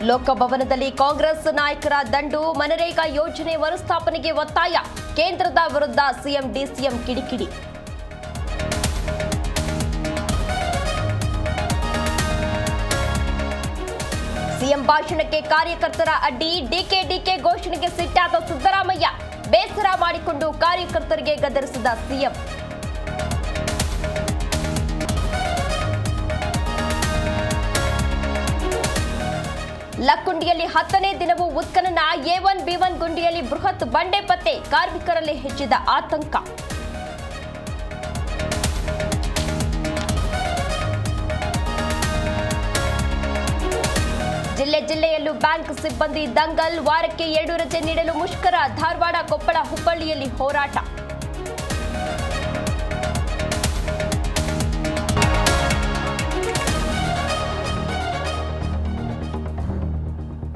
ಲೋಕಭವನದಲ್ಲಿ ಕಾಂಗ್ರೆಸ್ ನಾಯಕರ ದಂಡು. ಮನರೇಗಾ ಯೋಜನೆ ಮರುಸ್ಥಾಪನೆಗೆ ಒತ್ತಾಯ. ಕೇಂದ್ರದ ವಿರುದ್ಧ ಸಿಎಂ ಡಿಸಿಎಂ ಕಿಡಿಕಿಡಿ. ಸಿಎಂ ಭಾಷಣಕ್ಕೆ ಕಾರ್ಯಕರ್ತರ ಅಡ್ಡಿ. ಡಿಕೆ ಘೋಷಣೆಗೆ ಸಿಟ್ಟಾದ ಸಿದ್ದರಾಮಯ್ಯ. ಬೇಸರ ಮಾಡಿಕೊಂಡು ಕಾರ್ಯಕರ್ತರಿಗೆ ಗದರಿಸಿದ ಸಿಎಂ. ಲಕ್ಕುಂಡಿಯಲ್ಲಿ 10ನೇ ದಿನವೂ ಉತ್ಖನನ. A1 B1 ಗುಂಡಿಯಲ್ಲಿ ಬೃಹತ್ ಬಂಡೆ ಪತ್ತೆ. ಕಾರ್ಮಿಕರಲ್ಲಿ ಹೆಚ್ಚಿದ ಆತಂಕ. ಜಿಲ್ಲೆಯಲ್ಲೂ ಬ್ಯಾಂಕ್ ಸಿಬ್ಬಂದಿ ದಂಗಲ್. ವಾರಕ್ಕೆ 2 ರಜೆ ನೀಡಲು ಮುಷ್ಕರ. ಧಾರವಾಡ, ಕೊಪ್ಪಳ, ಹುಬ್ಬಳ್ಳಿಯಲ್ಲಿ ಹೋರಾಟ.